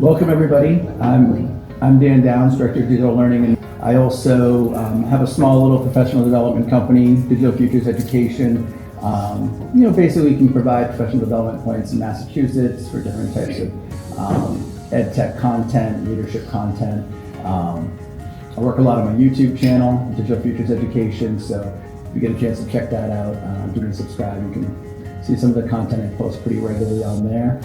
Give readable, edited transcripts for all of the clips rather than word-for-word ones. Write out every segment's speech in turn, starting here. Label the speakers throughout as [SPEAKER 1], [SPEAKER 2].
[SPEAKER 1] Welcome everybody. I'm Dan Downs, Director of Digital Learning, and I also have a small little professional development company, Digital Futures Education. Basically can provide professional development points in Massachusetts for different types of ed tech content, leadership content. I work a lot on my YouTube channel, Digital Futures Education, so if you get a chance to check that out, give me a subscribe. You can see some of the content I post pretty regularly on there.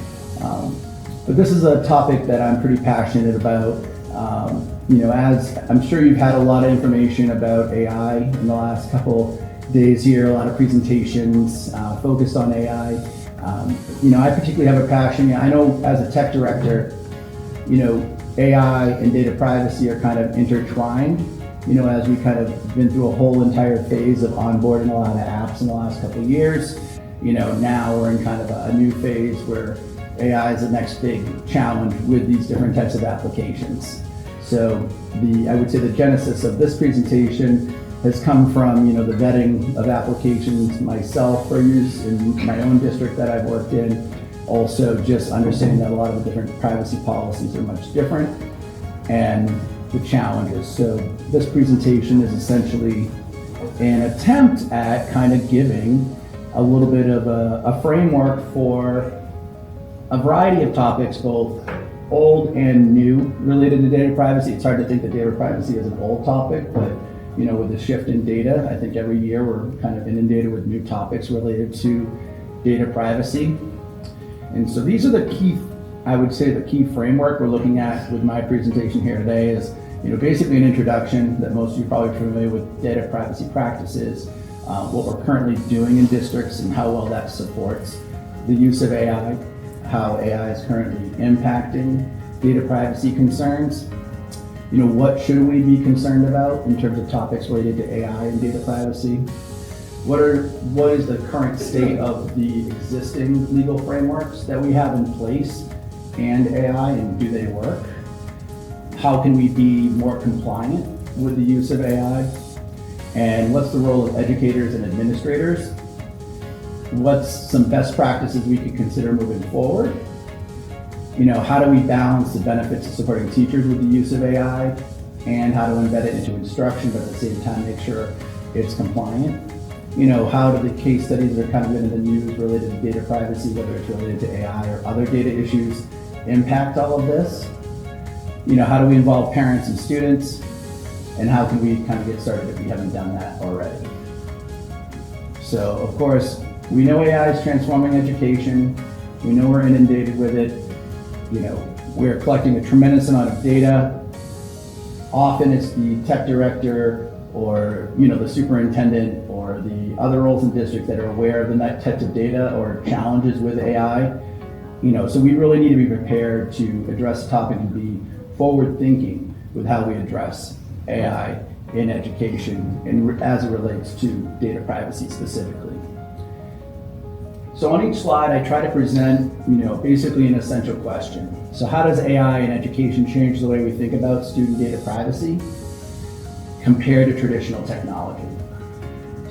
[SPEAKER 1] But this is a topic that I'm pretty passionate about. As I'm sure you've had a lot of information about AI in the last couple days here, a lot of presentations focused on AI. I particularly have a passion. I know as a tech director, AI and data privacy are kind of intertwined. As we kind of been through a whole entire phase of onboarding a lot of apps in the last couple of years. Now we're in kind of a new phase where AI is the next big challenge with these different types of applications. So I would say the genesis of this presentation has come from the vetting of applications myself for use in my own district that I've worked in. Also just understanding that a lot of the different privacy policies are much different and the challenges. So this presentation is essentially an attempt at kind of giving a little bit of a framework for a variety of topics, both old and new, related to data privacy. It's hard to think that data privacy is an old topic, but with the shift in data, I think every year we're kind of inundated with new topics related to data privacy. And so these are the key, I would say the key framework we're looking at with my presentation here today is, basically an introduction that most of you are probably familiar with data privacy practices, what we're currently doing in districts and how well that supports the use of AI, how AI is currently impacting data privacy concerns. What should we be concerned about in terms of topics related to AI and data privacy? What is the current state of the existing legal frameworks that we have in place and AI, and do they work? How can we be more compliant with the use of AI? And what's the role of educators and administrators? What's some best practices we could consider moving forward? How do we balance the benefits of supporting teachers with the use of AI and how to embed it into instruction, but at the same time make sure it's compliant? How do the case studies that are kind of in the news related to data privacy, whether it's related to AI or other data issues, impact all of this? How do we involve parents and students? And how can we kind of get started if we haven't done that already? So, of course, we know AI is transforming education. We know we're inundated with it. We're collecting a tremendous amount of data. Often it's the tech director or, the superintendent or the other roles in districts that are aware of the types of data or challenges with AI. So we really need to be prepared to address the topic and be forward thinking with how we address AI in education and as it relates to data privacy specifically. So on each slide, I try to present, basically an essential question. So how does AI in education change the way we think about student data privacy compared to traditional technology?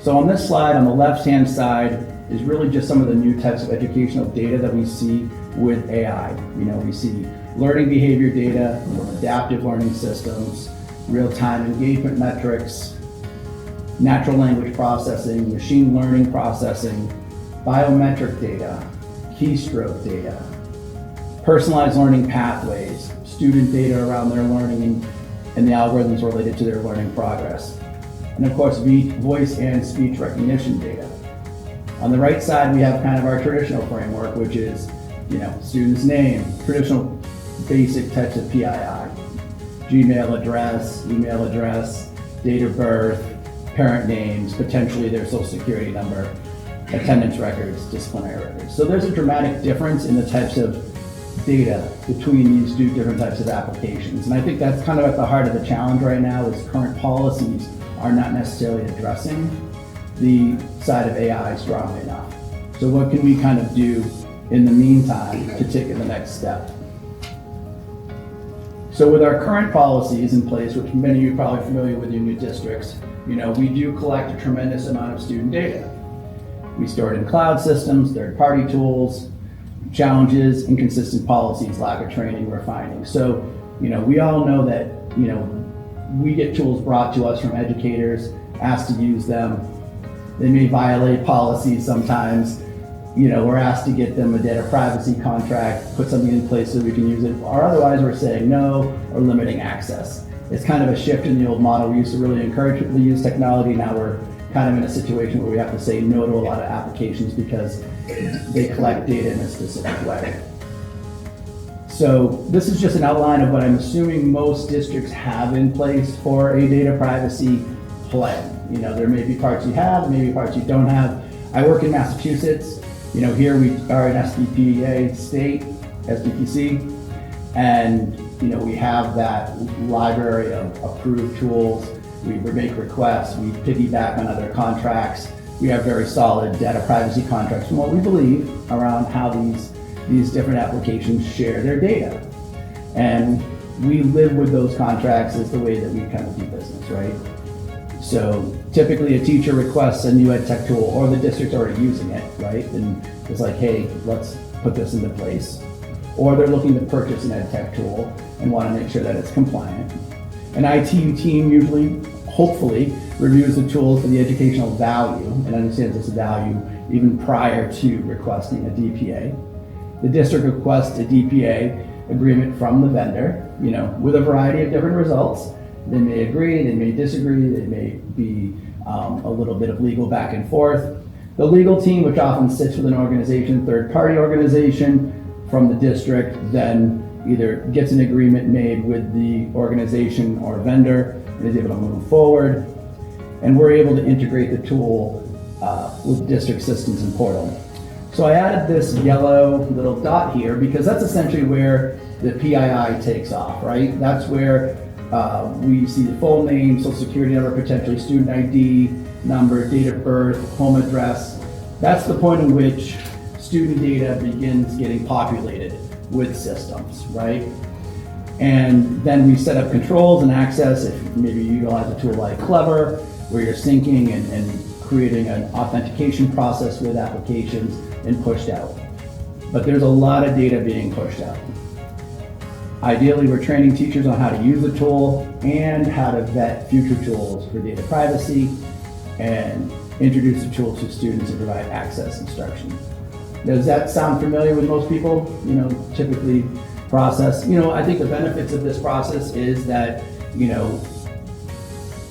[SPEAKER 1] So on this slide, on the left-hand side, is really just some of the new types of educational data that we see with AI. We see learning behavior data from adaptive learning systems, real-time engagement metrics, natural language processing, machine learning processing, biometric data, keystroke data, personalized learning pathways, student data around their learning and the algorithms related to their learning progress. And of course, voice and speech recognition data. On the right side, we have kind of our traditional framework, which is, student's name, traditional basic types of PII, Gmail address, email address, date of birth, parent names, potentially their social security number, attendance records, disciplinary records. So there's a dramatic difference in the types of data between these two different types of applications. And I think that's kind of at the heart of the challenge right now is current policies are not necessarily addressing the side of AI strongly enough. So what can we kind of do in the meantime to take the next step? So with our current policies in place, which many of you are probably familiar with in your districts, we do collect a tremendous amount of student data. We store it in cloud systems, third-party tools, challenges, inconsistent policies, lack of training, refining. So, we all know that, we get tools brought to us from educators, asked to use them. They may violate policies sometimes. We're asked to get them a data privacy contract, put something in place so we can use it, or otherwise we're saying no or limiting access. It's kind of a shift in the old model. We used to really encourage people to use technology. Now we're kind of in a situation where we have to say no to a lot of applications because they collect data in a specific way. So this is just an outline of what I'm assuming most districts have in place for a data privacy plan. There may be parts you have, maybe parts you don't have. I work in Massachusetts. Here we are an SBPA state, SBPC, and we have that library of approved tools. We make requests, we piggyback on other contracts. We have very solid data privacy contracts from what we believe around how these different applications share their data. And we live with those contracts as the way that we kind of do business, right? So typically a teacher requests a new ed tech tool, or the district's already using it, right? And it's like, hey, let's put this into place. Or they're looking to purchase an ed tech tool and want to make sure that it's compliant. An IT team usually, hopefully, reviews the tools for the educational value and understands its value even prior to requesting a DPA. The district requests a DPA agreement from the vendor, with a variety of different results. They may agree, they may disagree, they may be a little bit of legal back and forth. The legal team, which often sits with an organization, third-party organization from the district, then either gets an agreement made with the organization or vendor and is able to move forward. And we're able to integrate the tool with district systems and portal. So I added this yellow little dot here because that's essentially where the PII takes off, right? That's where we see the full name, social security number, potentially student ID number, date of birth, home address. That's the point in which student data begins getting populated with systems, right? And then we set up controls and access. If maybe you utilize a tool like Clever, where you're syncing and creating an authentication process with applications and pushed out. But there's a lot of data being pushed out. Ideally, we're training teachers on how to use the tool and how to vet future tools for data privacy and introduce the tool to students and provide access instruction. Does that sound familiar with most people? Typically process. I think the benefits of this process is that,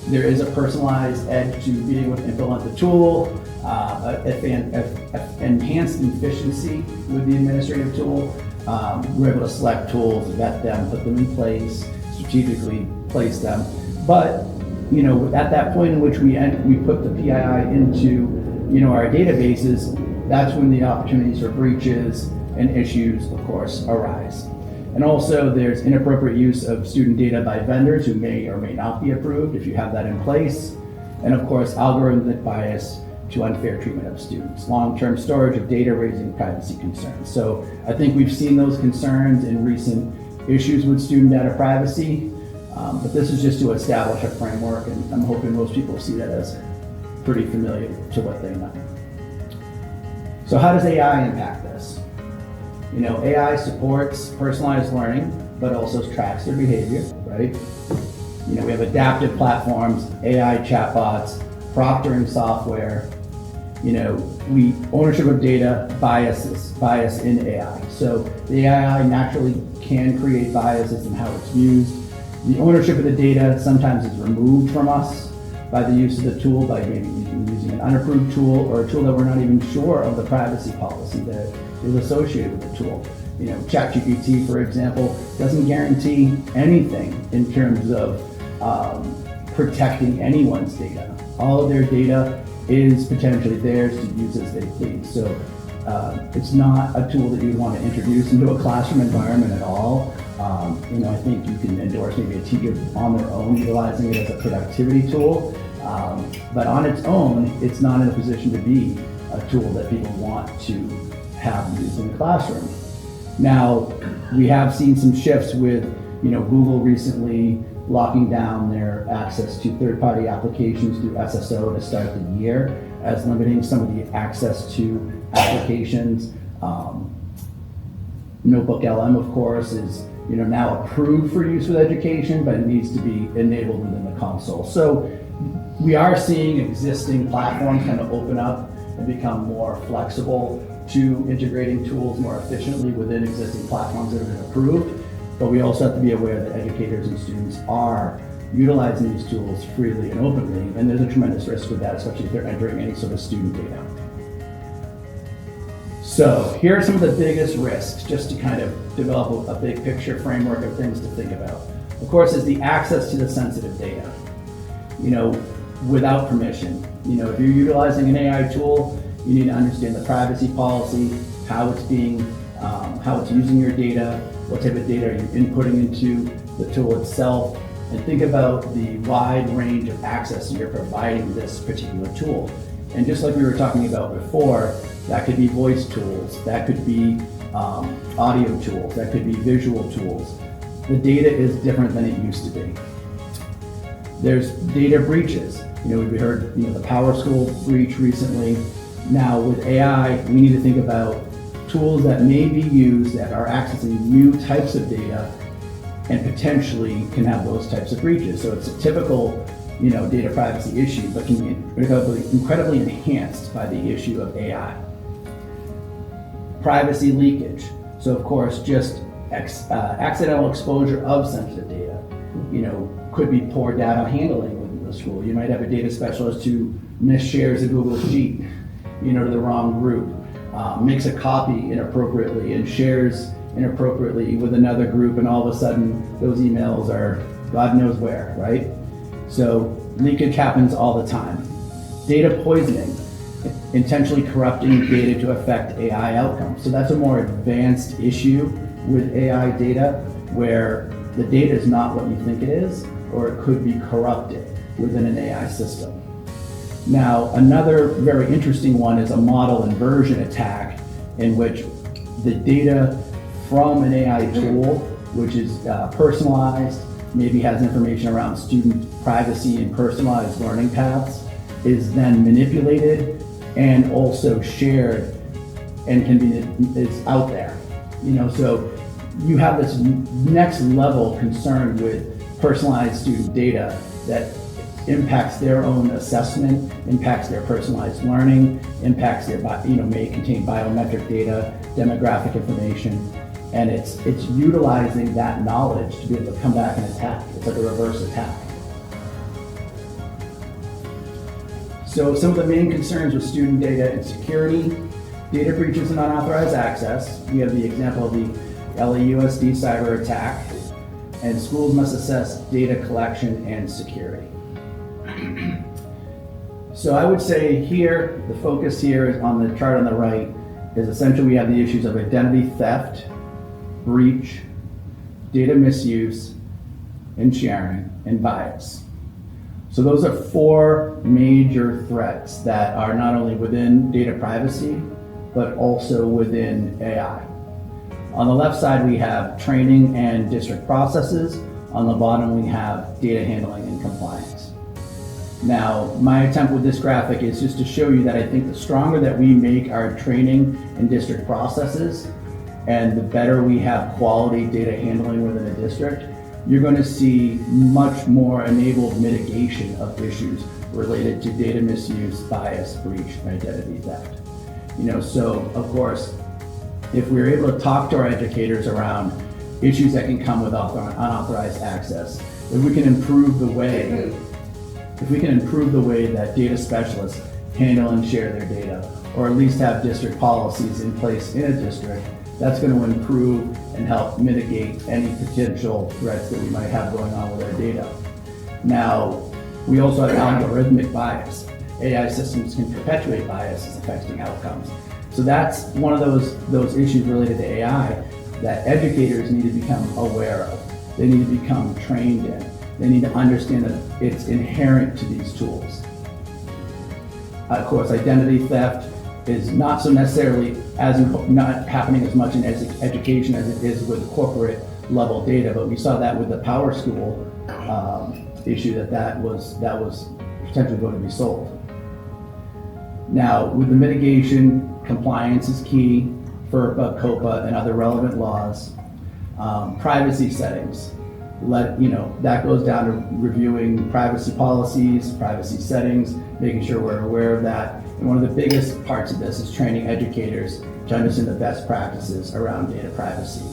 [SPEAKER 1] there is a personalized edge to being able to implement the tool, enhanced efficiency with the administrative tool. We're able to select tools, vet them, put them in place, strategically place them. But, at that point in which we put the PII into, our databases, that's when the opportunities for breaches and issues, of course, arise. And also there's inappropriate use of student data by vendors who may or may not be approved if you have that in place. And of course, algorithmic bias to unfair treatment of students. Long-term storage of data raising privacy concerns. So I think we've seen those concerns in recent issues with student data privacy, but this is just to establish a framework, and I'm hoping most people see that as pretty familiar to what they know. So how does AI impact this? AI supports personalized learning, but also tracks their behavior, right? We have adaptive platforms, AI chatbots, proctoring software. Ownership of data, bias in AI. So the AI naturally can create biases in how it's used. The ownership of the data sometimes is removed from us by the use of the tool, by maybe using an unapproved tool or a tool that we're not even sure of the privacy policy that is associated with the tool. ChatGPT, for example, doesn't guarantee anything in terms of protecting anyone's data. All of their data is potentially theirs to use as they please. So it's not a tool that you would want to introduce into a classroom environment at all. I think you can endorse maybe a teacher on their own utilizing it as a productivity tool, but on its own, it's not in a position to be a tool that people want to have used in the classroom. Now, we have seen some shifts with, Google recently locking down their access to third-party applications through SSO to start the year, as limiting some of the access to applications. Notebook LM, of course, is now approved for use with education, but it needs to be enabled within the console. So we are seeing existing platforms kind of open up and become more flexible to integrating tools more efficiently within existing platforms that have been approved. But we also have to be aware that educators and students are utilizing these tools freely and openly, and there's a tremendous risk with that, especially if they're entering any sort of student data. So here are some of the biggest risks, just to kind of develop a big picture framework of things to think about. Of course, is the access to the sensitive data, without permission. If you're utilizing an AI tool, you need to understand the privacy policy, how it's using your data, what type of data are you inputting into the tool itself, and think about the wide range of access you're providing this particular tool. And just like we were talking about before, that could be voice tools, that could be audio tools, that could be visual tools. The data is different than it used to be. There's data breaches. We've heard the PowerSchool breach recently. Now with AI, we need to think about tools that may be used that are accessing new types of data and potentially can have those types of breaches. So it's a typical data privacy issue, but can be incredibly enhanced by the issue of AI. Privacy leakage. So of course, just accidental exposure of sensitive data, could be poor data handling within the school. You might have a data specialist who misshares a Google Sheet, to the wrong group, makes a copy inappropriately and shares inappropriately with another group, and all of a sudden those emails are God knows where, right? So leakage happens all the time. Data poisoning, intentionally corrupting data to affect AI outcomes. So that's a more advanced issue with AI data, where the data is not what you think it is, or it could be corrupted within an AI system. Now, another very interesting one is a model inversion attack, in which the data from an AI tool, which is personalized, maybe has information around student privacy and personalized learning paths, is then manipulated and also shared and is out there. So you have this next level concern with personalized student data that impacts their own assessment, impacts their personalized learning, impacts their, may contain biometric data, demographic information, and it's utilizing that knowledge to be able to come back and attack. It's like a reverse attack. So some of the main concerns with student data and security: data breaches and unauthorized access. We have the example of the LAUSD cyber attack, and schools must assess data collection and security. So I would say here, the focus here is on the chart on the right, is essentially we have the issues of identity theft, breach, data misuse, and sharing, and bias. So those are four major threats that are not only within data privacy, but also within AI. On the left side, we have training and district processes. On the bottom, we have data handling and compliance. Now, my attempt with this graphic is just to show you that I think the stronger that we make our training and district processes, and the better we have quality data handling within a district, you're going to see much more enabled mitigation of issues related to data misuse, bias, breach, and identity theft. So of course, if we're able to talk to our educators around issues that can come with unauthorized access, if we can improve the way that data specialists handle and share their data, or at least have district policies in place in a district, that's going to improve and help mitigate any potential threats that we might have going on with our data. Now, we also have algorithmic bias. AI systems can perpetuate biases affecting outcomes. So that's one of those issues related to AI that educators need to become aware of. They need to become trained in. They need to understand that it's inherent to these tools. Of course, identity theft is not so necessarily not happening as much in education as it is with corporate level data, but we saw that with the PowerSchool issue that was potentially going to be sold. Now, with the mitigation, compliance is key. FERPA, COPPA, and other relevant laws. Privacy settings. That goes down to reviewing privacy policies, privacy settings, making sure we're aware of that. And one of the biggest parts of this is training educators to understand the best practices around data privacy.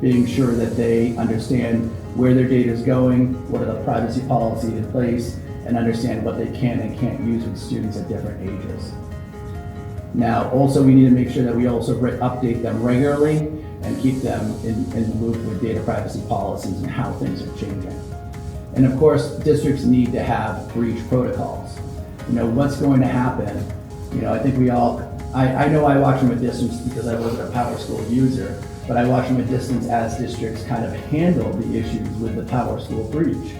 [SPEAKER 1] Being sure that they understand where their data is going, what are the privacy policies in place, and understand what they can and can't use with students at different ages. Now, also we need to make sure that we also update them regularly and keep them in the loop with data privacy policies and how things are changing. And of course, districts need to have breach protocols. What's going to happen? I think I know I watch from a distance because I wasn't a Power School user, but I watch from a distance as districts kind of handle the issues with the Power School breach.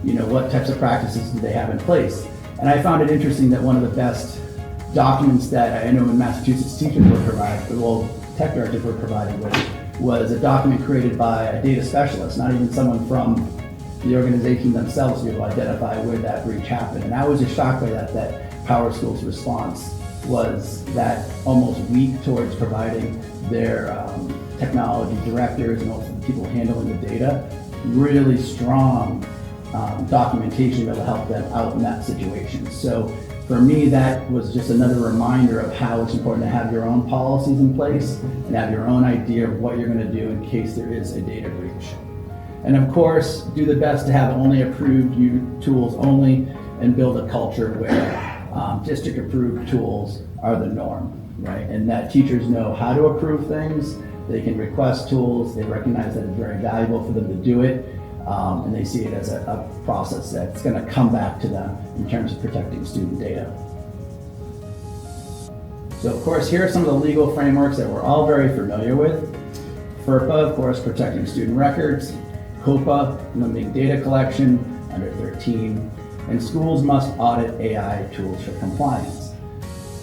[SPEAKER 1] What types of practices do they have in place? And I found it interesting that one of the best documents that I know in Massachusetts teachers were provided, tech directors were provided with, was a document created by a data specialist, not even someone from the organization themselves to be able to identify where that breach happened. And I was just shocked by that Power School's response was that almost weak towards providing their technology directors and also the people handling the data really strong documentation that will help them out in that situation. So for me, that was just another reminder of how it's important to have your own policies in place and have your own idea of what you're going to do in case there is a data breach. And of course, do the best to have only approved tools only and build a culture where district approved tools are the norm, right? And that teachers know how to approve things, they can request tools, they recognize that it's very valuable for them to do it, and they see it as a process that's going to come back to them in terms of protecting student data. So of course, here are some of the legal frameworks that we're all very familiar with. FERPA, of course, protecting student records. COPPA, limiting data collection under 13. And schools must audit AI tools for compliance.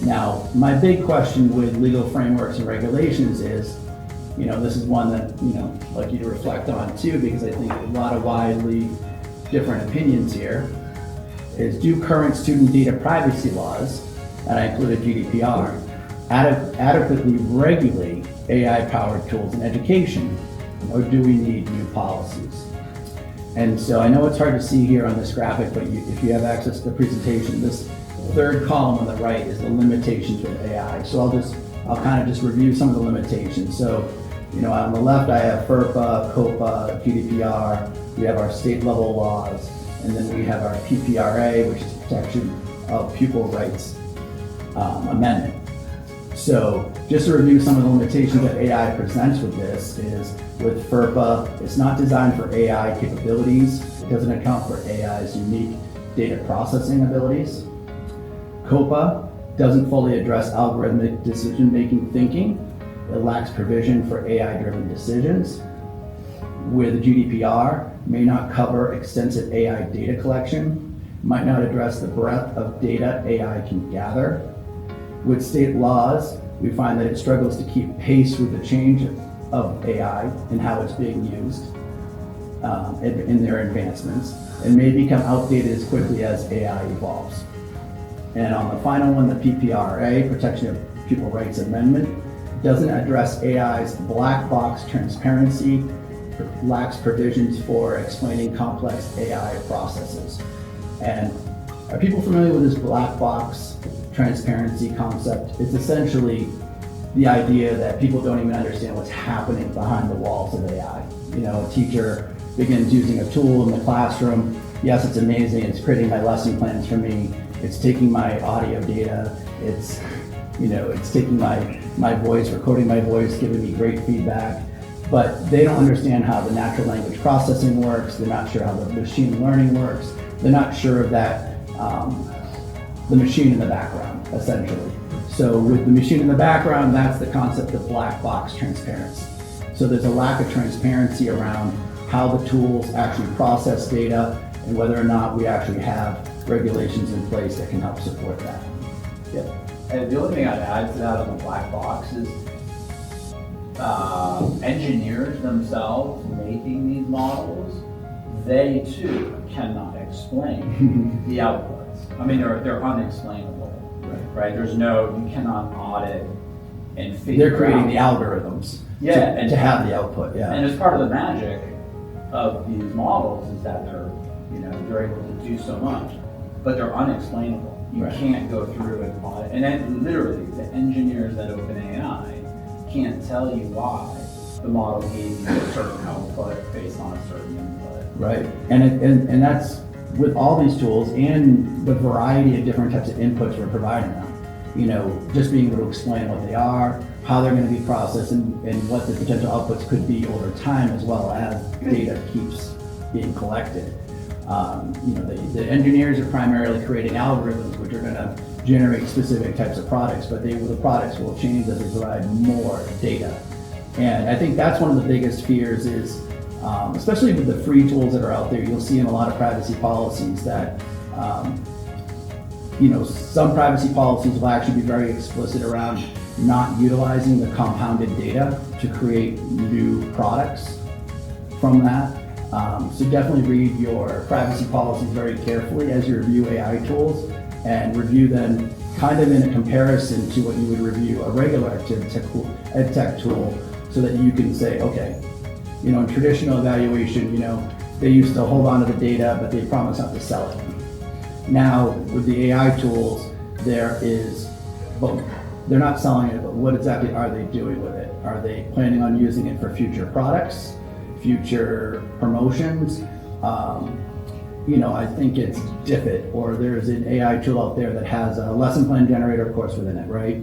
[SPEAKER 1] Now, my big question with legal frameworks and regulations is, this is one that, I'd like you to reflect on too, because I think a lot of widely different opinions here, is do current student data privacy laws, and I included GDPR, adequately regulate AI-powered tools in education, or do we need new policies? And so I know it's hard to see here on this graphic, but if you have access to the presentation, this third column on the right is the limitations with AI. So I'll kind of just review some of the limitations. So, on the left I have FERPA, COPPA, GDPR, we have our state level laws, and then we have our PPRA, which is Protection of Pupil Rights Amendment. So just to review some of the limitations that AI presents with this is, with FERPA, it's not designed for AI capabilities. It doesn't account for AI's unique data processing abilities. COPPA doesn't fully address algorithmic decision-making thinking. It lacks provision for AI-driven decisions. With GDPR, may not cover extensive AI data collection, might not address the breadth of data AI can gather. With state laws, we find that it struggles to keep pace with the change of AI and how it's being used in their advancements, and may become outdated as quickly as AI evolves. And on the final one, the PPRA, Protection of Pupil Rights Amendment, doesn't address AI's black box transparency, lacks provisions for explaining complex AI processes. And are people familiar with this black box transparency concept? It's essentially the idea that people don't even understand what's happening behind the walls of AI. A teacher begins using a tool in the classroom. Yes, it's amazing. It's creating my lesson plans for me. It's taking my audio data. It's taking my voice, recording my voice, giving me great feedback. But they don't understand how the natural language processing works. They're not sure how the machine learning works. They're not sure of that, the machine in the background, essentially. So with the machine in the background, that's the concept of black box transparency. So there's a lack of transparency around how the tools actually process data and whether or not we actually have regulations in place that can help support that.
[SPEAKER 2] Yep. And the only thing I'd add to that on the black box is engineers themselves making these models, they too cannot explain the outputs. I mean, they're unexplainable, right? You cannot audit and figure
[SPEAKER 1] They're creating
[SPEAKER 2] out.
[SPEAKER 1] the algorithms
[SPEAKER 2] Yeah,
[SPEAKER 1] to,
[SPEAKER 2] and-
[SPEAKER 1] to have the output, yeah.
[SPEAKER 2] And as part of the magic of these models is that they're able to do so much, but they're unexplainable. You
[SPEAKER 1] Right.
[SPEAKER 2] can't go through and audit. And then literally, the engineers at OpenAI can't tell you why the model gave you a certain output based on a certain input.
[SPEAKER 1] Right, and that's with all these tools and the variety of different types of inputs we're providing them. Just being able to explain what they are, how they're going to be processed, and what the potential outputs could be over time, as well as data keeps being collected. The engineers are primarily creating algorithms which are going to generate specific types of products, but the products will change as they provide more data. And I think that's one of the biggest fears is, especially with the free tools that are out there, you'll see in a lot of privacy policies that, some privacy policies will actually be very explicit around not utilizing the compounded data to create new products from that. So definitely read your privacy policies very carefully as you review AI tools, and review them kind of in a comparison to what you would review a regular ed tech tool, so that you can say, okay, in traditional evaluation, they used to hold on to the data, but they promise not to sell it. Now, with the AI tools, there is both. They're not selling it, but what exactly are they doing with it? Are they planning on using it for future products, future promotions? I think it's Diffit, or there's an AI tool out there that has a lesson plan generator, of course, within it, right?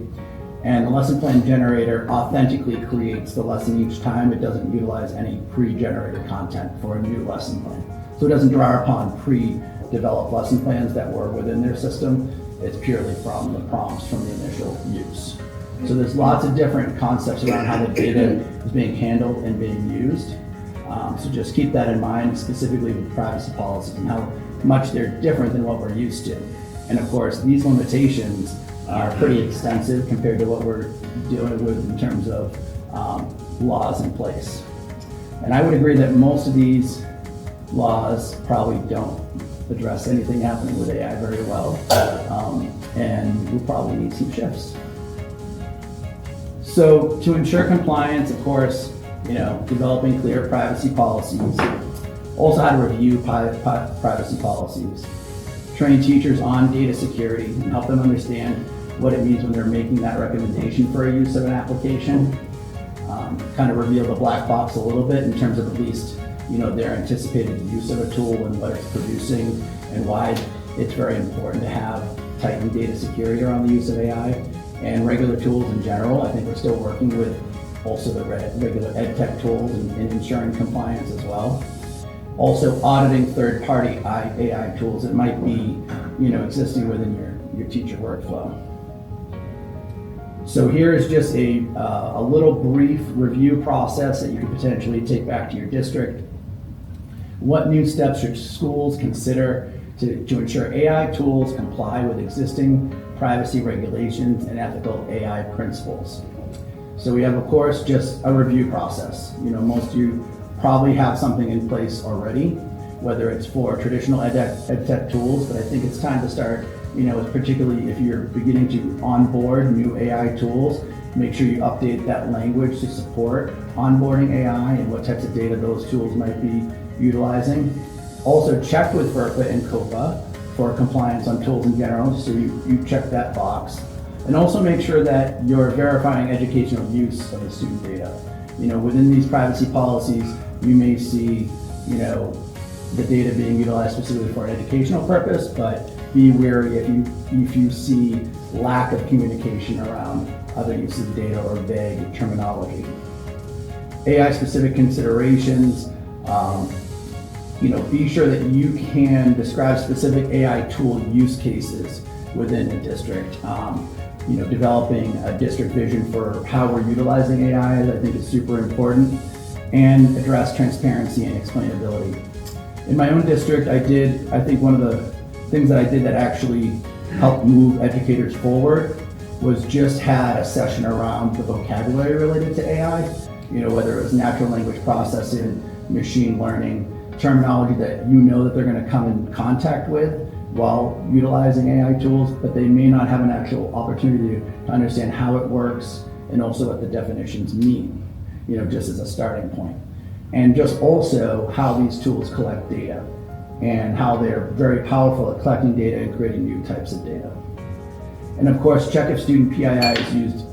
[SPEAKER 1] And the lesson plan generator authentically creates the lesson each time. It doesn't utilize any pre-generated content for a new lesson plan. So it doesn't draw upon pre-developed lesson plans that were within their system. It's purely from the prompts from the initial use. So there's lots of different concepts around how the data is being handled and being used. So just keep that in mind, specifically with privacy policies and how much they're different than what we're used to. And of course, these limitations are pretty extensive compared to what we're dealing with in terms of laws in place. And I would agree that most of these laws probably don't address anything happening with AI very well, and we'll probably need some shifts. So to ensure compliance, of course, developing clear privacy policies, also how to review privacy policies, train teachers on data security and help them understand what it means when they're making that recommendation for a use of an application, kind of reveal the black box a little bit in terms of at least their anticipated use of a tool and what it's producing, and why it's very important to have tightened data security around the use of AI and regular tools in general. I think we're still working with also the regular ed tech tools and ensuring compliance as well. Also auditing third-party AI tools that might be existing within your teacher workflow. So here is just a little brief review process that you could potentially take back to your district. What new steps should schools consider to ensure AI tools comply with existing privacy regulations and ethical AI principles? So we have, of course, just a review process. Most of you probably have something in place already, whether it's for traditional ed tech tools, but I think it's time to start, particularly if you're beginning to onboard new AI tools, make sure you update that language to support onboarding AI and what types of data those tools might be utilizing. Also check with FERPA and COPPA for compliance on tools in general, so you check that box. And also make sure that you're verifying educational use of the student data. Within these privacy policies, you may see, the data being utilized specifically for an educational purpose, but be wary if you see lack of communication around other uses of data or vague terminology. AI-specific considerations, be sure that you can describe specific AI tool use cases within the district. Developing a district vision for how we're utilizing AI, I think is super important, and address transparency and explainability. In my own district, I think one of the things that I did that actually helped move educators forward was just had a session around the vocabulary related to AI, whether it was natural language processing, machine learning, terminology that that they're going to come in contact with while utilizing AI tools, but they may not have an actual opportunity to understand how it works and also what the definitions mean, just as a starting point. And just also how these tools collect data and how they're very powerful at collecting data and creating new types of data. And of course, check if student PII is used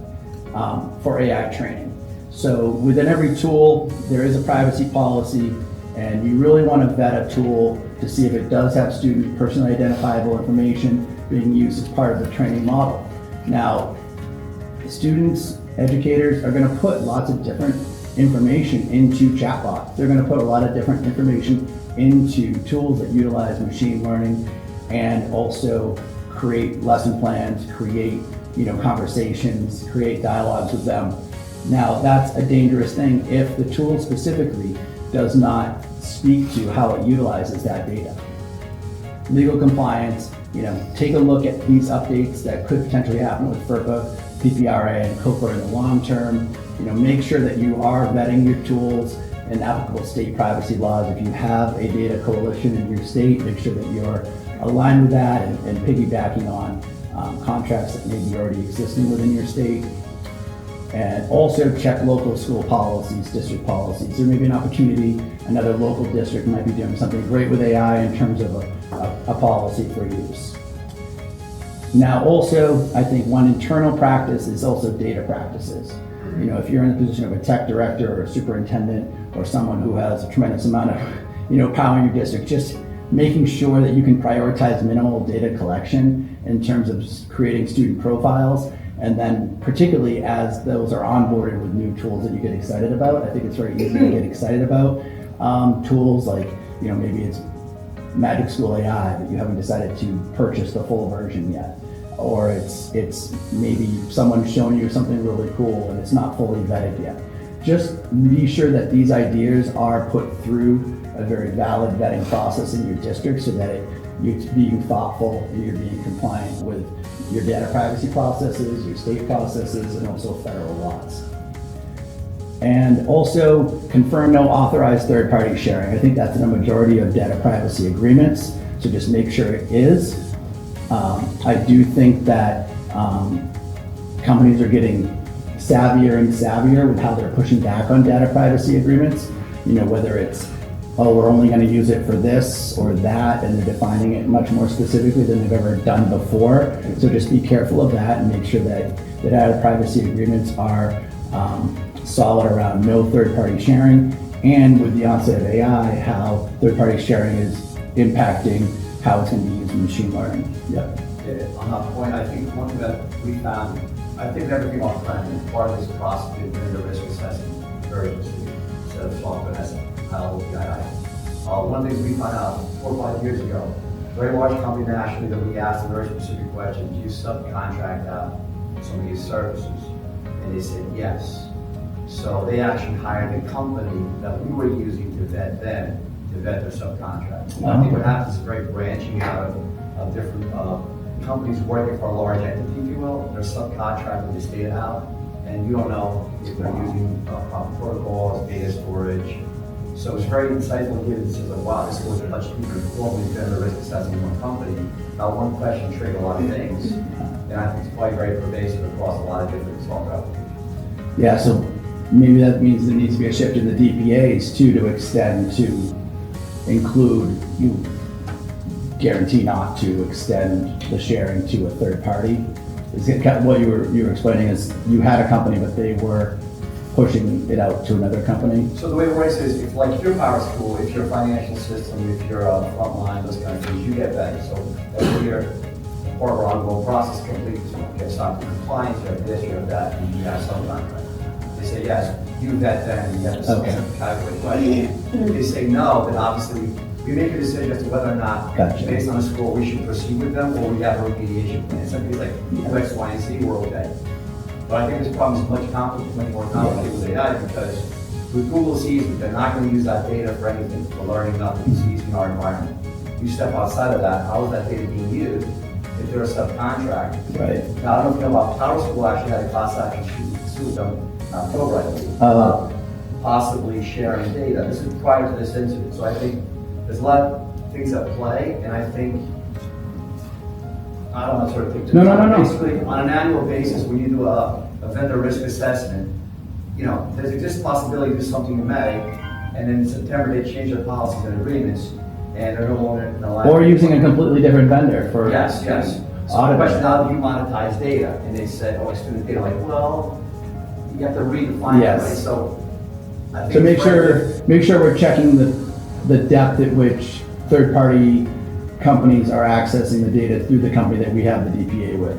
[SPEAKER 1] for AI training. So within every tool, there is a privacy policy, and you really want to vet a tool to see if it does have student personally identifiable information being used as part of the training model. Now, students, educators are going to put lots of different information into chatbots. They're going to put a lot of different information into tools that utilize machine learning and also create lesson plans, create conversations, create dialogues with them. Now, that's a dangerous thing if the tool specifically does not speak to how it utilizes that data. Legal compliance, take a look at these updates that could potentially happen with FERPA, PPRA, and COPPA in the long term. Make sure that you are vetting your tools and applicable state privacy laws. If you have a data coalition in your state, make sure that you're aligned with that and piggybacking on contracts that may be already existing within your state. And also check local school policies, district policies. There may be an opportunity, another local district might be doing something great with AI in terms of a policy for use. Now also, I think one internal practice is also data practices. If you're in the position of a tech director or a superintendent or someone who has a tremendous amount of power in your district, just making sure that you can prioritize minimal data collection in terms of creating student profiles. And then particularly as those are onboarded with new tools that you get excited about, I think it's very easy to get excited about tools like, maybe it's Magic School AI, but you haven't decided to purchase the full version yet. Or it's maybe someone's shown you something really cool and it's not fully vetted yet. Just be sure that these ideas are put through a very valid vetting process in your district so that you're being thoughtful and you're being compliant with your data privacy processes, your state processes, and also federal laws. And also confirm no authorized third-party sharing. I think that's in a majority of data privacy agreements, so just make sure it is. I do think that companies are getting savvier and savvier with how they're pushing back on data privacy agreements. Whether it's, oh, we're only going to use it for this or that, and they're defining it much more specifically than they've ever done before. So just be careful of that and make sure that the data privacy agreements are solid around no third-party sharing, and with the onset of AI, how third-party sharing is impacting how it's going to be used in machine learning. Yep.
[SPEAKER 3] Yeah, on that point, I think one thing that we found, I think everything off brand, part of this process is doing the risk assessment very closely instead of software as how PII. One of the things we found out 4 or 5 years ago, very large company nationally that we asked a very specific question, do you subcontract out some of these services? And they said yes. So they actually hired a company that we were using to vet them, to vet their subcontractors. I think what happens is very branching out of different companies working for a large entity, if you will. They're subcontracting this data out, and you don't know if they're using proper protocols, data storage. So it's very insightful to hear this as wow, this was much deeper informally than the risk assessing one company. Now one question triggered a lot of things, and I think it's probably very pervasive across a lot of different software applications.
[SPEAKER 1] Yeah, so maybe that means there needs to be a shift in the DPAs too, to extend to include, you guarantee not to extend the sharing to a third party. Is it kind of what you were explaining is you had a company, but they were pushing it out to another company?
[SPEAKER 3] So the way it works is, if you're power school, if you're a financial system, if you're a frontline, those kind of things, you get vetted. So every year, part of our ongoing process completes, you get stock compliance, you have this, you have that, and you have some contract. They say yes, you vet them, you have to calculate question. If they say no, then obviously we make a decision as to whether or not, based on the score, we should proceed with them or we have a remediation plan. Something like X, Y, and Z, we're okay. But I think this problem is much more complicated with AI because with Google sees that they're not going to use that data for anything, for learning nothing, it's using our environment. You step outside of that, how is that data being used if they're a subcontract?
[SPEAKER 1] Right.
[SPEAKER 3] Now, I don't know about Power School actually had a class action suit them, October, I believe, possibly sharing data. This is prior to this incident, so I think there's a lot of things at play, and I think, I don't know, sort of think.
[SPEAKER 1] No.
[SPEAKER 3] Basically, on an annual basis, when you do a a vendor risk assessment, there's exists possibility to do something in May, and then in September they change their policies and agreements, and they're no longer in alignment.
[SPEAKER 1] Or using a completely different vendor for.
[SPEAKER 3] Yes. So the
[SPEAKER 1] Audit.
[SPEAKER 3] question, how do you monetize data? And they said, student data, like, well, you have to redefine it,
[SPEAKER 1] Yes.
[SPEAKER 3] right? So I think.
[SPEAKER 1] So make
[SPEAKER 3] it's
[SPEAKER 1] sure we're checking the depth at which third-party companies are accessing the data through the company that we have the DPA with.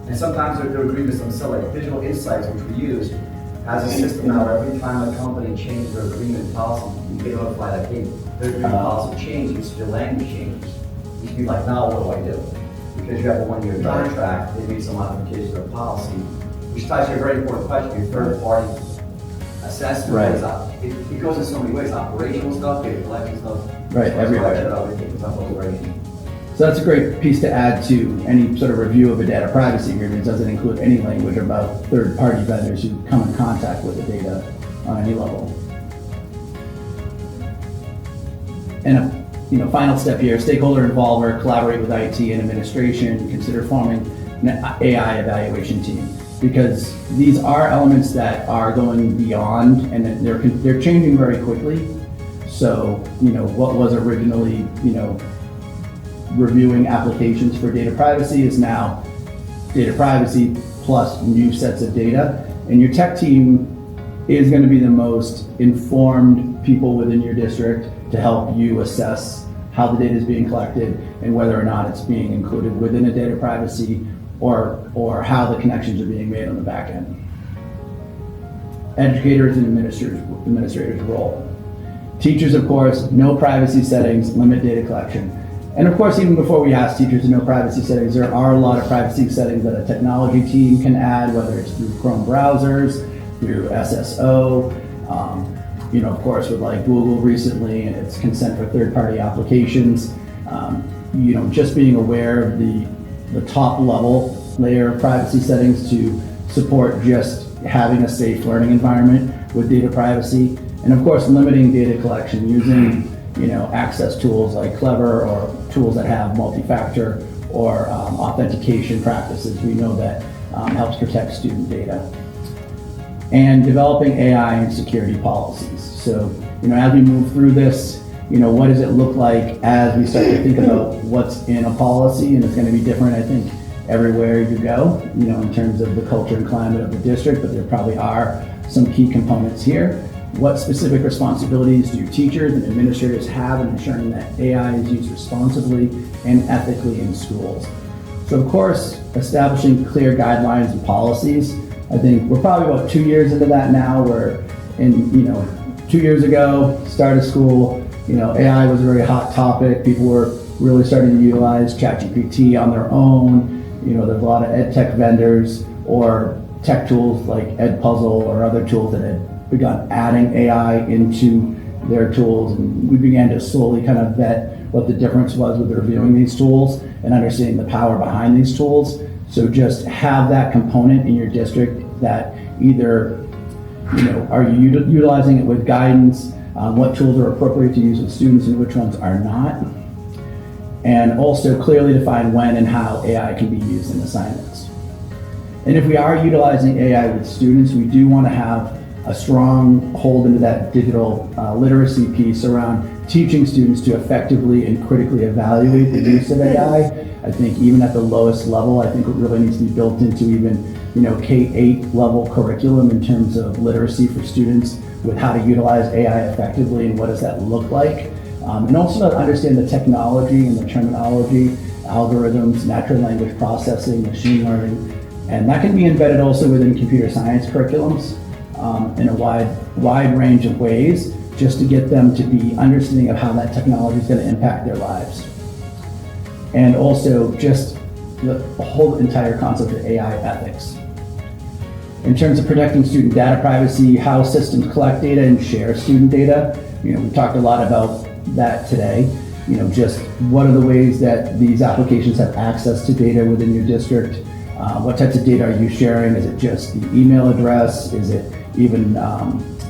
[SPEAKER 3] And sometimes their agreements themselves, like Digital Insights, which we use, has a system now where every time a company changes their agreement policy, you get notified that, hey, their agreement policy changes, your language changes. You can be like, now what do I do? Because you have a one-year contract, they made some modifications to their policy, which ties to a very important question, your third-party assessment.
[SPEAKER 1] Right.
[SPEAKER 3] It goes in so many ways, operational stuff, data collection stuff.
[SPEAKER 1] Right, everywhere.
[SPEAKER 3] Everywhere.
[SPEAKER 1] So that's a great piece to add to any sort of review of a data privacy agreement. It doesn't include any language about third-party vendors who come in contact with the data on any level. And a final step here, stakeholder involver, collaborate with IT and administration, consider forming an AI evaluation team. Because these are elements that are going beyond and they're changing very quickly. So, what was originally, reviewing applications for data privacy is now data privacy plus new sets of data. And your tech team is going to be the most informed people within your district to help you assess how the data is being collected and whether or not it's being included within a data privacy or how the connections are being made on the back end. Educators and administrators' role. Teachers, of course, no privacy settings, limit data collection. And of course, even before we ask teachers to know privacy settings, there are a lot of privacy settings that a technology team can add, whether it's through Chrome browsers, through SSO, of course, with like Google recently and its consent for third-party applications. Just being aware of the top level layer of privacy settings to support just having a safe learning environment with data privacy. And of course, limiting data collection using, access tools like Clever or tools that have multi-factor or authentication practices. We know that helps protect student data. And developing AI and security policies. So, as we move through this, what does it look like as we start to think about what's in a policy? And it's going to be different, I think, everywhere you go, in terms of the culture and climate of the district, but there probably are some key components here. What specific responsibilities do teachers and administrators have in ensuring that AI is used responsibly and ethically in schools? So of course, establishing clear guidelines and policies. I think we're probably about 2 years into that now, where 2 years ago, start of school, AI was a very hot topic. People were really starting to utilize ChatGPT on their own. There's a lot of ed tech vendors or tech tools like Edpuzzle or other tools that had begun adding AI into their tools, and we began to slowly kind of vet what the difference was with reviewing these tools and understanding the power behind these tools. So just have that component in your district that either, are you utilizing it with guidance, what tools are appropriate to use with students and which ones are not, and also clearly define when and how AI can be used in assignments. And if we are utilizing AI with students, we do want to have a strong hold into that digital literacy piece around teaching students to effectively and critically evaluate the use of AI. I think even at the lowest level, I think it really needs to be built into even, K-8 level curriculum in terms of literacy for students with how to utilize AI effectively and what does that look like. And also to understand the technology and the terminology, algorithms, natural language processing, machine learning, and that can be embedded also within computer science curriculums in a wide range of ways, just to get them to be understanding of how that technology is going to impact their lives. And also just the whole entire concept of AI ethics. In terms of protecting student data privacy, how systems collect data and share student data, we talked a lot about that today. Just what are the ways that these applications have access to data within your district? What types of data are you sharing? Is it just the email address? Is it even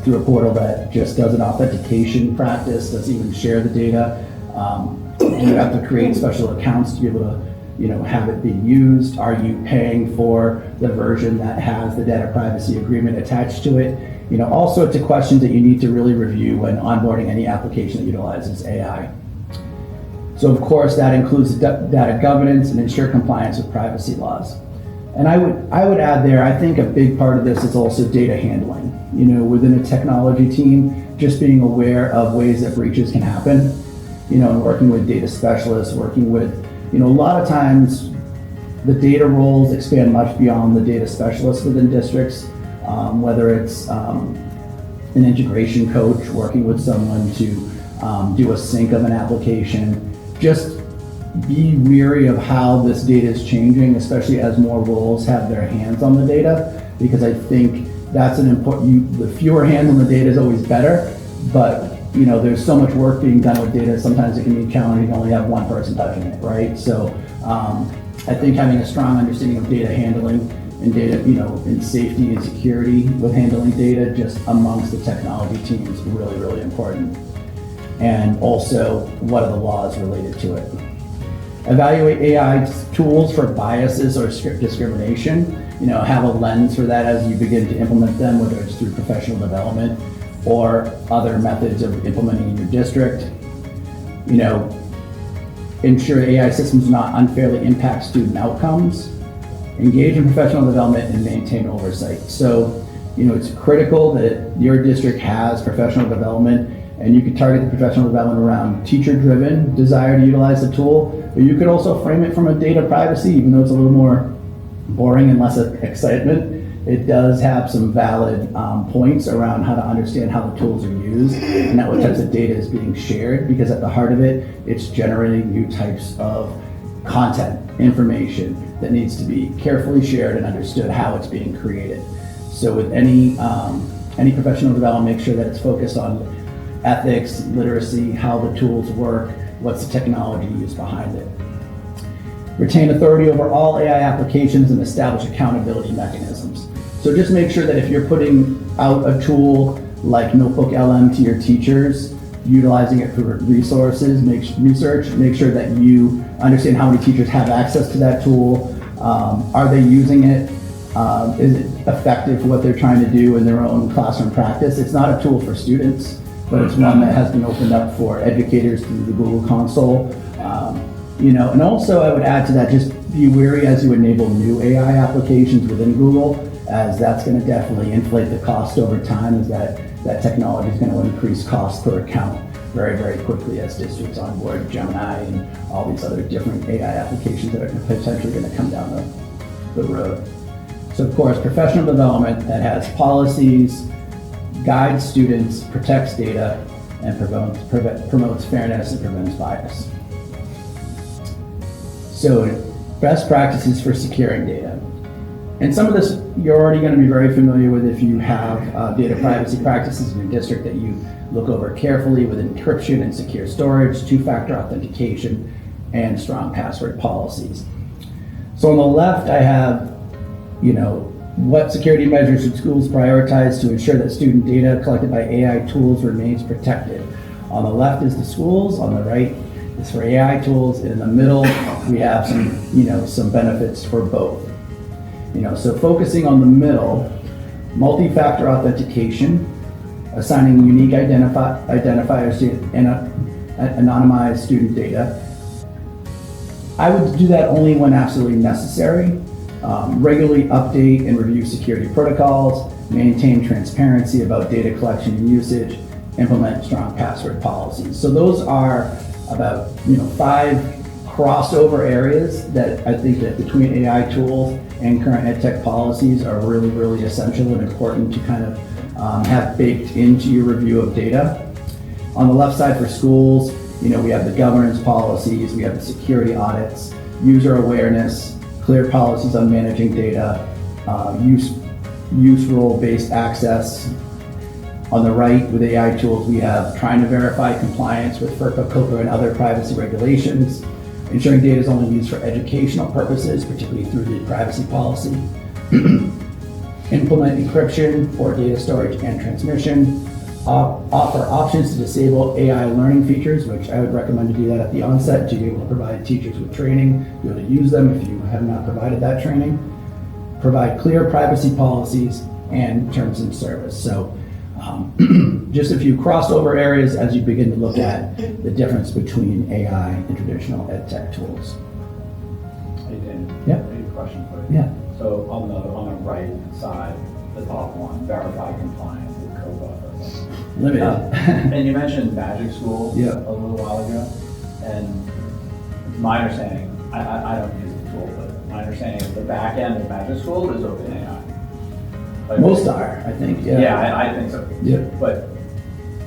[SPEAKER 1] through a portal that just does an authentication practice, doesn't even share the data? Do you have to create special accounts to be able to have it being used? Are you paying for the version that has the data privacy agreement attached to it? All sorts of questions that you need to really review when onboarding any application that utilizes AI. So of course, that includes data governance and ensure compliance with privacy laws. And I would add there, I think a big part of this is also data handling. Within a technology team, just being aware of ways that breaches can happen, and working with data specialists, working with, a lot of times the data roles expand much beyond the data specialists within districts, whether it's an integration coach working with someone to do a sync of an application. Just be wary of how this data is changing, especially as more roles have their hands on the data, because I think that's an important, the fewer hands on the data is always better, but there's so much work being done with data, sometimes it can be challenging to only have one person touching it, right? So I think having a strong understanding of data handling and data, and safety and security with handling data just amongst the technology team is really, really important. And also, what are the laws related to it? Evaluate AI tools for biases or discrimination. Have a lens for that as you begin to implement them, whether it's through professional development or other methods of implementing in your district. Ensure AI systems do not unfairly impact student outcomes. Engage in professional development and maintain oversight. So, it's critical that your district has professional development, and you could target the professional development around teacher-driven desire to utilize the tool, but you could also frame it from a data privacy, even though it's a little more boring and less excitement. It does have some valid points around how to understand how the tools are used and what types of data is being shared, because at the heart of it, it's generating new types of content, information that needs to be carefully shared and understood how it's being created. So with any professional development, make sure that it's focused on ethics, literacy, how the tools work, what's the technology used behind it. Retain authority over all AI applications and establish accountability mechanisms. So just make sure that if you're putting out a tool like Notebook LM to your teachers, utilizing it for resources, make sure that you understand how many teachers have access to that tool. Are they using it? Is it effective for what they're trying to do in their own classroom practice? It's not a tool for students, but it's one that has been opened up for educators through the Google console. And also I would add to that, just be wary as you enable new AI applications within Google, as that's going to definitely inflate the cost over time, as that technology is going to increase cost per account very, very quickly as districts onboard Gemini and all these other different AI applications that are potentially going to come down the road. So of course, professional development that has policies, guides students, protects data, and promotes fairness and prevents bias. So best practices for securing data. And some of this you're already going to be very familiar with if you have data privacy practices in your district that you look over carefully, with encryption and secure storage, two-factor authentication, and strong password policies. So on the left, I have, what security measures should schools prioritize to ensure that student data collected by AI tools remains protected? On the left is the schools, on the right is for AI tools, and in the middle we have some benefits for both. So focusing on the middle, multi-factor authentication, assigning unique identifiers to anonymized student data. I would do that only when absolutely necessary. Regularly update and review security protocols, maintain transparency about data collection and usage, implement strong password policies. So those are about 5 crossover areas that I think that between AI tools and current ed tech policies are really, really essential and important to kind of have baked into your review of data. On the left side for schools, we have the governance policies, we have the security audits, user awareness, clear policies on managing data, use role-based access. On the right, with AI tools, we have trying to verify compliance with FERPA, COPPA, and other privacy regulations, ensuring data is only used for educational purposes, particularly through the privacy policy, implement encryption for data storage and transmission, offer options to disable AI learning features, which I would recommend to do that at the onset to be able to provide teachers with training, be able to use them if you have not provided that training. Provide clear privacy policies and terms of service. So just a few crossover areas as you begin to look at the difference between AI and traditional ed tech tools.
[SPEAKER 2] Hey, Dan.
[SPEAKER 1] Yeah.
[SPEAKER 2] I have a question for you.
[SPEAKER 1] Yeah.
[SPEAKER 2] So on the right side, the top one, verify compliance with COPPA.
[SPEAKER 1] Limited.
[SPEAKER 2] And you mentioned Magic School
[SPEAKER 1] Yeah.
[SPEAKER 2] a little while ago, and my understanding, I don't use the tool, but my understanding is the back end of Magic School is OpenAI. Like,
[SPEAKER 1] Most are, I think. Yeah.
[SPEAKER 2] Yeah, I think so.
[SPEAKER 1] Yeah.
[SPEAKER 2] But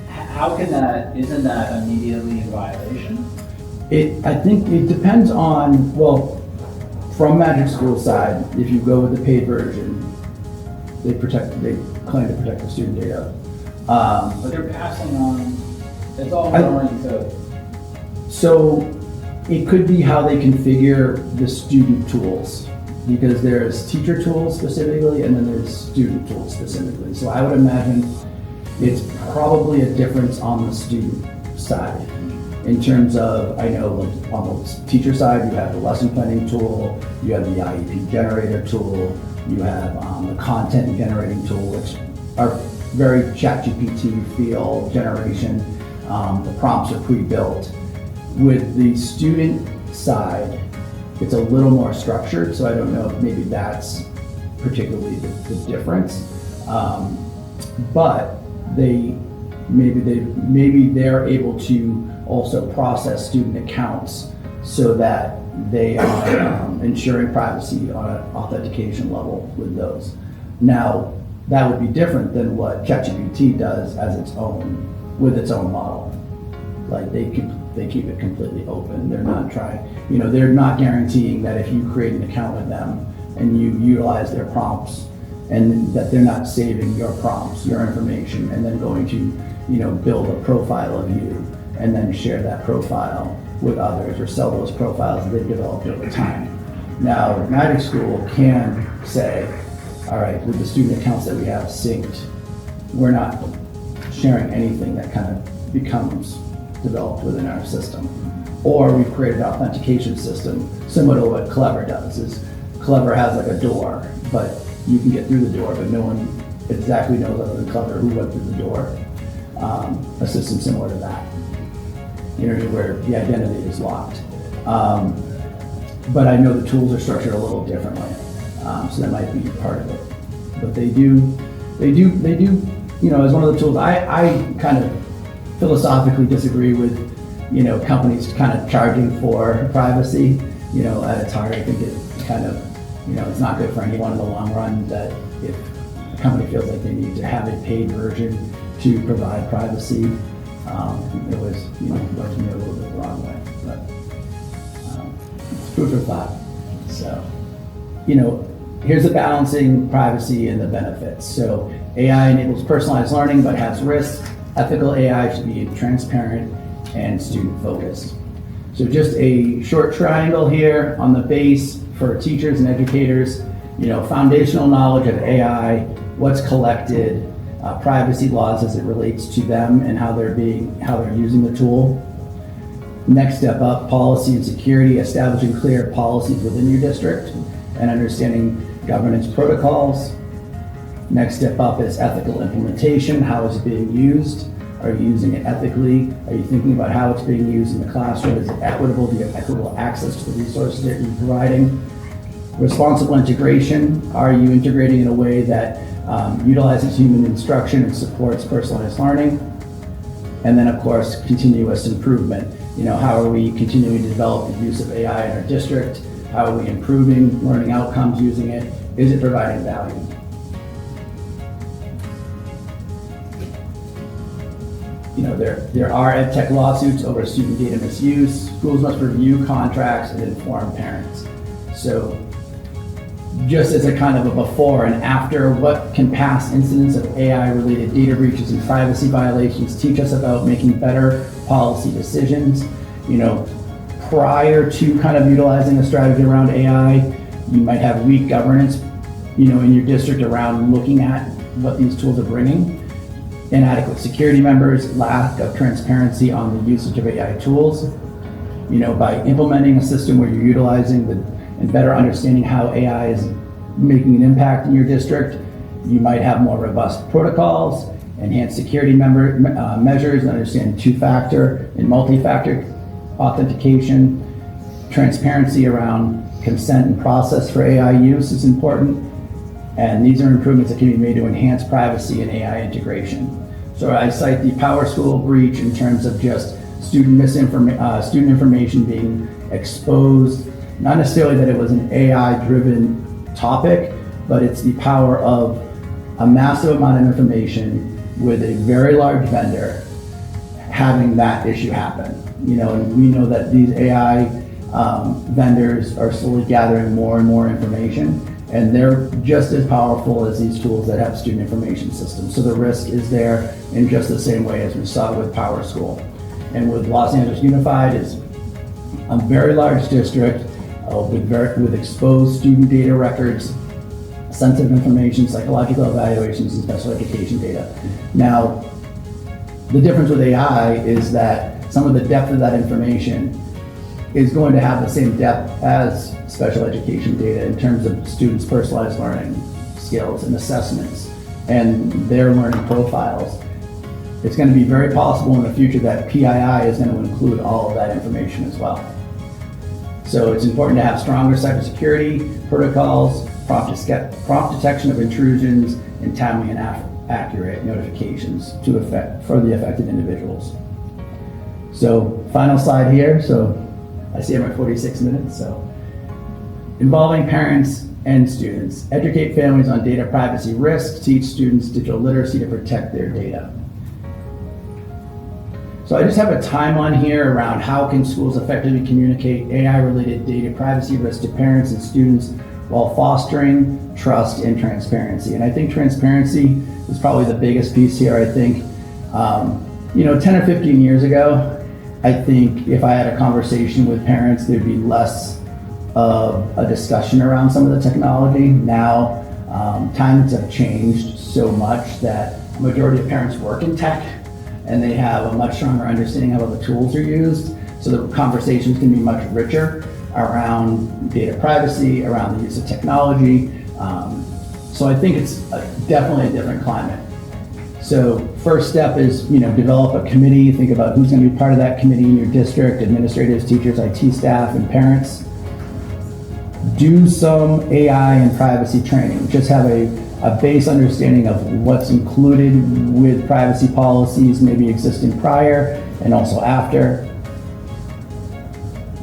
[SPEAKER 2] how can isn't that immediately in violation?
[SPEAKER 1] I think it depends on, well, from Magic School side, if you go with the paid version, they claim to protect the student data.
[SPEAKER 2] But they're passing on, it's all going to.
[SPEAKER 1] So it could be how they configure the student tools, because there's teacher tools specifically and then there's student tools specifically. So I would imagine it's probably a difference on the student side. In terms of, I know like on the teacher side, you have the lesson planning tool, you have the IEP generator tool, you have the content generating tool, which are very ChatGPT feel generation. The prompts are pre-built. With the student side, it's a little more structured, so I don't know if maybe that's particularly the difference. But maybe they're able to also process student accounts so that they are ensuring privacy on an authentication level with those. Now, that would be different than what ChatGPT does as its own, with its own model. Like they keep it completely open. They're not they're not guaranteeing that if you create an account with them and you utilize their prompts, and that they're not saving your prompts, your information, and then going to, build a profile of you and then share that profile with others or sell those profiles that they've developed over time. Now, Magic School can say, all right, with the student accounts that we have synced, we're not sharing anything that kind of becomes developed within our system. Or we've created an authentication system similar to what Clever does. Is Clever has like a door, but you can get through the door, but no one exactly knows other than Clever who went through the door. A system similar to that, where the identity is locked. But I know the tools are structured a little differently, so that might be part of it. But they do, as one of the tools. I kind of philosophically disagree with, companies kind of charging for privacy. At its heart, I think it kind of, it's not good for anyone in the long run that if a company feels like they need to have a paid version to provide privacy, it was, rubs me a little bit the wrong way. But it's food for thought. So, here's the balancing privacy and the benefits. So AI enables personalized learning but has risks. Ethical AI should be transparent and student focused. So just a short triangle here on the base for teachers and educators, foundational knowledge of AI, what's collected, privacy laws as it relates to them and how they're using the tool. Next step up, policy and security, establishing clear policies within your district and understanding governance protocols. Next step up is ethical implementation. How is it being used? Are you using it ethically? Are you thinking about how it's being used in the classroom? Is it equitable? Do you have equitable access to the resources that you're providing? Responsible integration. Are you integrating in a way that utilizes human instruction and supports personalized learning? And then, of course, continuous improvement. How are we continuing to develop the use of AI in our district? How are we improving learning outcomes using it? Is it providing value? There are ed tech lawsuits over student data misuse. Schools must review contracts and inform parents. So just as a kind of a before and after, what can past incidents of AI-related data breaches and privacy violations teach us about making better policy decisions? Prior to kind of utilizing a strategy around AI, you might have weak governance, in your district around looking at what these tools are bringing. inadequate security members, lack of transparency on the usage of AI tools. By implementing a system where you're utilizing and better understanding how AI is making an impact in your district, you might have more robust protocols, enhanced security measures, understand two-factor and multi-factor authentication. Transparency around consent and process for AI use is important. And these are improvements that can be made to enhance privacy and AI integration. So I cite the PowerSchool breach in terms of just student information being exposed, not necessarily that it was an AI-driven topic, but it's the power of a massive amount of information with a very large vendor having that issue happen. And we know that these AI vendors are slowly gathering more and more information, and they're just as powerful as these tools that have student information systems. So the risk is there in just the same way as we saw with PowerSchool. And with Los Angeles Unified is a very large district with exposed student data records, sensitive information, psychological evaluations, and special education data. Now, the difference with AI is that some of the depth of that information is going to have the same depth as special education data in terms of students' personalized learning skills and assessments and their learning profiles. It's going to be very possible in the future that PII is going to include all of that information as well. So it's important to have stronger cybersecurity protocols, prompt detection of intrusions, and timely and accurate notifications for the affected individuals. So final slide here. So I see I'm at 46 minutes. So involving parents and students. Educate families on data privacy risks. Teach students digital literacy to protect their data. So I just have a timeline here around how can schools effectively communicate AI-related data privacy risks to parents and students while fostering trust and transparency. And I think transparency is probably the biggest piece here. I think, 10 or 15 years ago, I think if I had a conversation with parents, there'd be less of a discussion around some of the technology. Now, times have changed so much that a majority of parents work in tech, and they have a much stronger understanding of how the tools are used. So the conversations can be much richer around data privacy, around the use of technology. So I think it's definitely a different climate. So first step is, develop a committee. Think about who's going to be part of that committee in your district: administrators, teachers, IT staff, and parents. Do some AI and privacy training. Just have a base understanding of what's included with privacy policies, maybe existing prior and also after.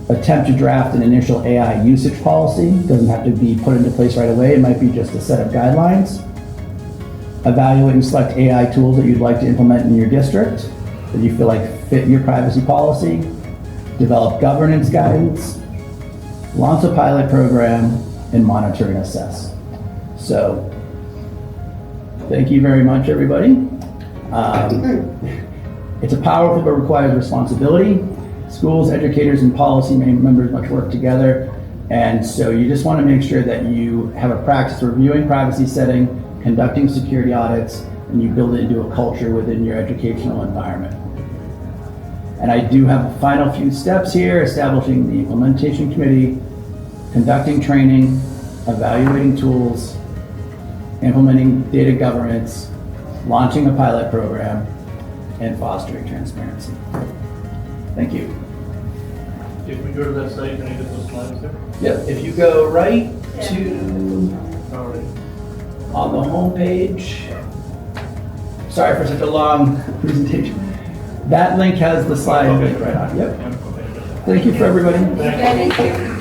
[SPEAKER 1] Attempt to draft an initial AI usage policy. Doesn't have to be put into place right away. It might be just a set of guidelines. Evaluate and select AI tools that you'd like to implement in your district that you feel like fit your privacy policy. Develop governance guidance. Launch a pilot program, and monitor and assess. So, thank you very much, everybody. It's a powerful but requires responsibility. Schools, educators, and policy members must work together. And so you just want to make sure that you have a practice reviewing privacy setting, conducting security audits, and you build it into a culture within your educational environment. And I do have a final few steps here: establishing the implementation committee, conducting training, evaluating tools, implementing data governance, launching a pilot program, and fostering transparency. Thank you.
[SPEAKER 4] If we go to that site, can I get those slides there?
[SPEAKER 1] Yep, if you go right to, on the home page, sorry for such a long presentation. That link has the slide link right on. Yep. Thank you for everybody.
[SPEAKER 4] Thank you.
[SPEAKER 5] Thank you.